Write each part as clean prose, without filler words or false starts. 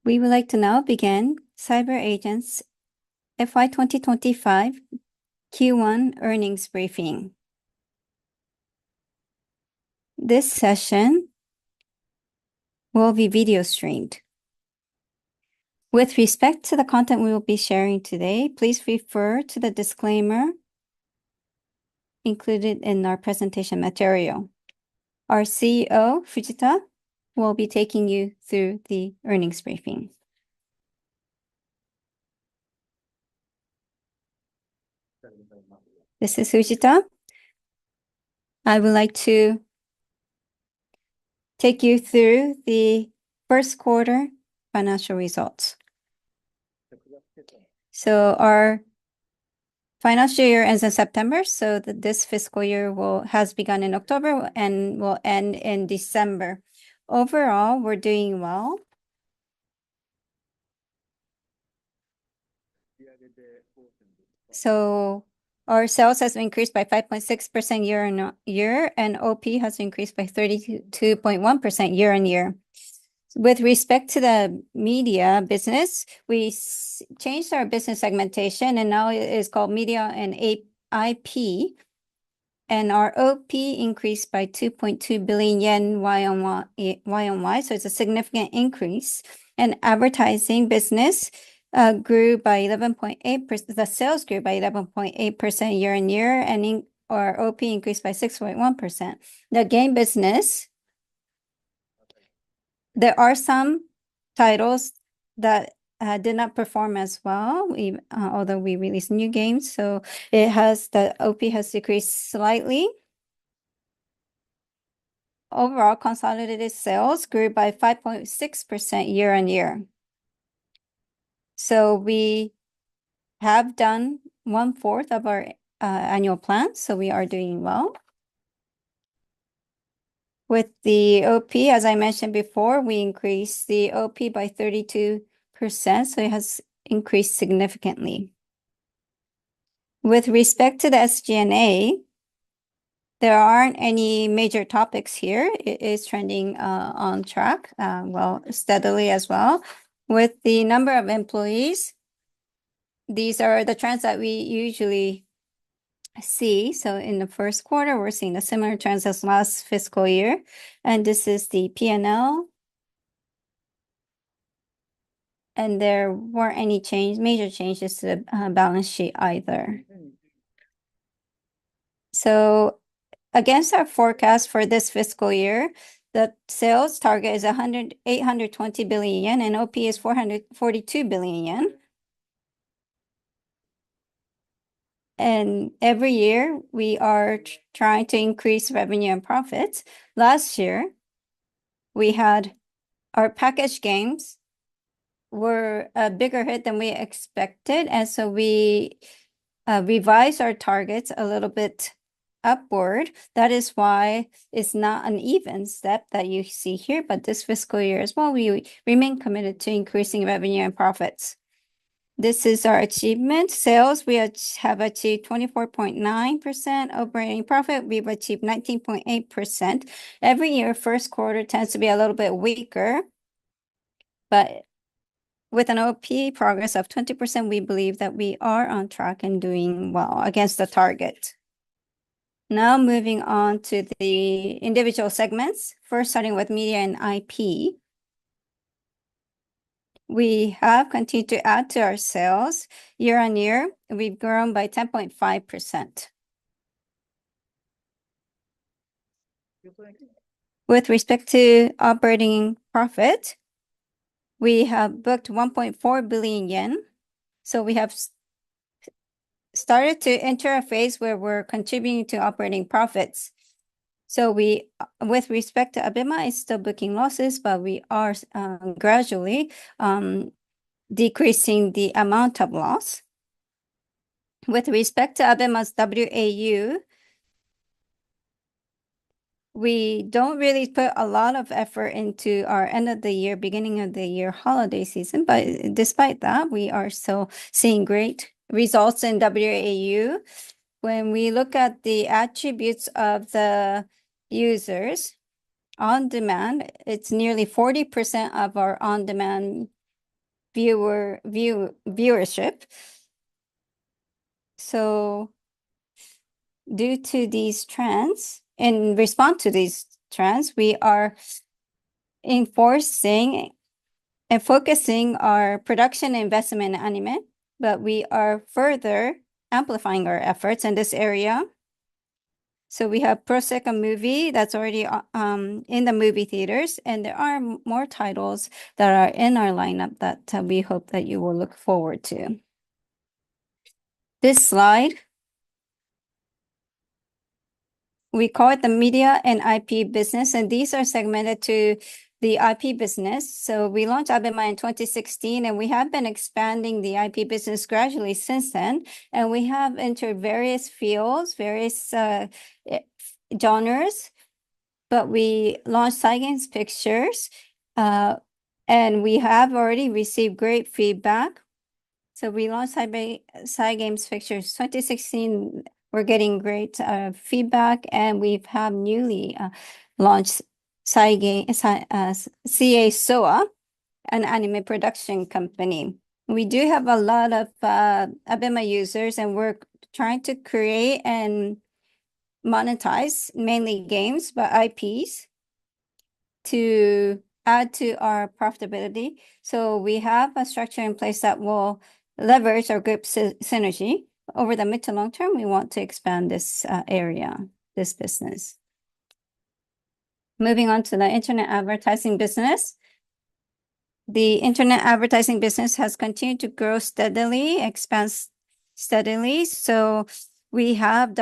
We would like to now begin CyberAgent's FY2025 Q1 earnings briefing. This session will be video streamed. With respect to the content we will be sharing today, please refer to the disclaimer included in our presentation material. Our CEO, Fujita, will be taking you through the earnings briefing. This is Fujita. I would like to take you through the first quarter financial results. So our financial year ends in September, so this fiscal year has begun in October and will end in December. Overall, we're doing well. So our sales has increased by 5.6% year-on-year, and OP has increased by 32.1% year-on-year. With respect to the media business, we changed our business segmentation, and now it is called Media and IP. And our OP increased by 2.2 billion yen Y-on-Y, so it's a significant increase. And advertising business grew by 11.8%. The sales grew by 11.8% year-on-year, and our OP increased by 6.1%. The game business, there are some titles that did not perform as well, although we released new games. So the OP has decreased slightly. Overall, consolidated sales grew by 5.6% year-on-year. So we have done 1/4 of our annual plan, so we are doing well. With the OP, as I mentioned before, we increased the OP by 32%, so it has increased significantly. With respect to the SG&A, there aren't any major topics here. It is trending on track, steadily as well. With the number of employees, these are the trends that we usually see. So in the first quarter, we're seeing a similar trends as last fiscal year. And this is the P&L. And there weren't any major changes to the balance sheet either. So against our forecast for this fiscal year, the sales target is 820 billion yen and OP is 442 billion yen. And every year we are trying to increase revenue and profits. Last year, we had our package games were a bigger hit than we expected. And so we revised our targets a little bit upward. That is why it's not an even step that you see here, but this fiscal year as well, we remain committed to increasing revenue and profits. This is our achievement. Sales, we have achieved 24.9%. Operating profit, we've achieved 19.8%. Every year, first quarter tends to be a little bit weaker, but with an OP progress of 20%, we believe that we are on track and doing well against the target. Now moving on to the individual segments. First, starting with media and IP. We have continued to add to our sales. Year-on-year, we've grown by 10.5%. With respect to operating profit, we have booked 1.4 billion yen. So we have started to enter a phase where we're contributing to operating profits. So with respect to ABEMA, it's still booking losses, but we are gradually decreasing the amount of loss. With respect to ABEMA's WAU, we don't really put a lot of effort into our end of the year, beginning of the year holiday season, but despite that, we are still seeing great results in WAU. When we look at the attributes of the users on demand, it's nearly 40% of our on-demand viewership. So due to these trends, in response to these trends, we are enforcing and focusing our production investment in anime, but we are further amplifying our efforts in this area. So we have Prosecco movie that's already in the movie theaters, and there are more titles that are in our lineup that we hope that you will look forward to. This slide, we call it the media and IP business, and these are segmented to the IP business. So we launched ABEMA in 2016, and we have been expanding the IP business gradually since then. And we have entered various fields, various genres, but we launched Cygames Pictures, and we have already received great feedback. So we launched Cygames Pictures 2016. We're getting great feedback, and we've have newly launched CA SOA, an anime production company. We do have a lot of ABEMA users, and we're trying to create and monetize mainly games, but IPs to add to our profitability. So we have a structure in place that will leverage our group synergy. Over the mid to long term, we want to expand this area, this business. Moving on to the internet advertising business. The internet advertising business has continued to grow steadily, expand steadily. So we have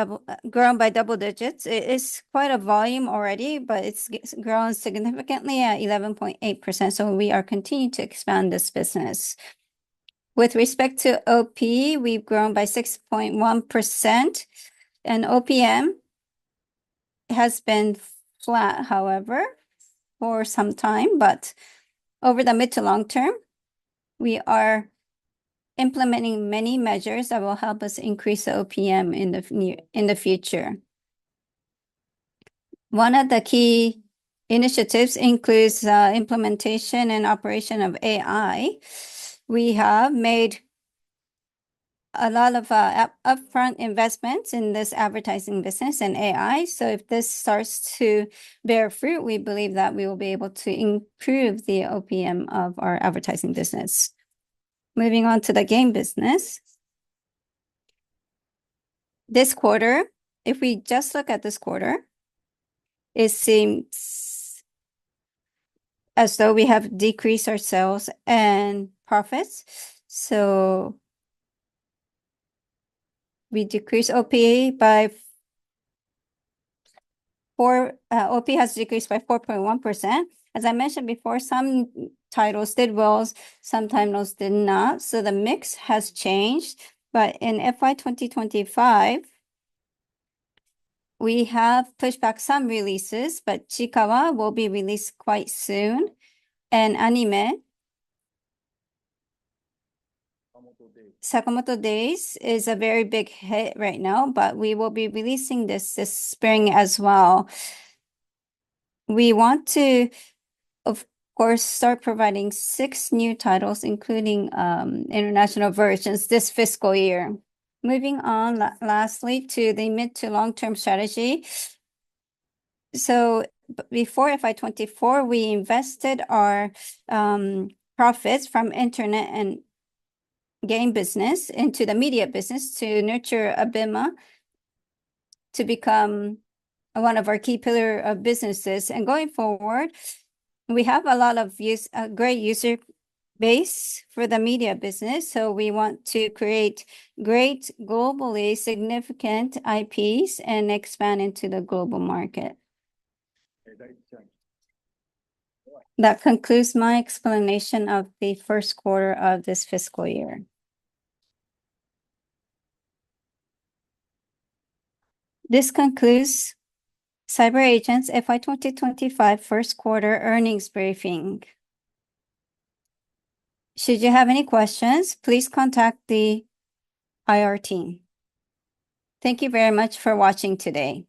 grown by double digits. It is quite a volume already, but it's grown significantly at 11.8%. So we are continuing to expand this business. With respect to OP, we've grown by 6.1%, and OPM has been flat, however, for some time. But over the mid to long term, we are implementing many measures that will help us increase the OPM in the future. One of the key initiatives includes implementation and operation of AI. We have made a lot of upfront investments in this advertising business and AI. So if this starts to bear fruit, we believe that we will be able to improve the OPM of our advertising business. Moving on to the game business. This quarter, if we just look at this quarter, it seems as though we have decreased our sales and profits. So we decreased OP by OP has decreased by 4.1%. As I mentioned before, some titles did well, some titles did not. So the mix has changed. But in FY2025, we have pushed back some releases, but Chikawa will be released quite soon. And anime, Sakamoto Days is a very big hit right now, but we will be releasing this spring as well. We want to, of course, start providing 6 new titles, including international versions this fiscal year. Moving on, lastly, to the mid to long-term strategy. So before FY24, we invested our profits from internet and game business into the media business to nurture ABEMA to become one of our key pillar of businesses. And going forward, we have a lot of great user base for the media business. So we want to create great globally significant IPs and expand into the global market. That concludes my explanation of the first quarter of this fiscal year. This concludes CyberAgent's FY2025 first quarter earnings briefing. Should you have any questions, please contact the IR team. Thank you very much for watching today.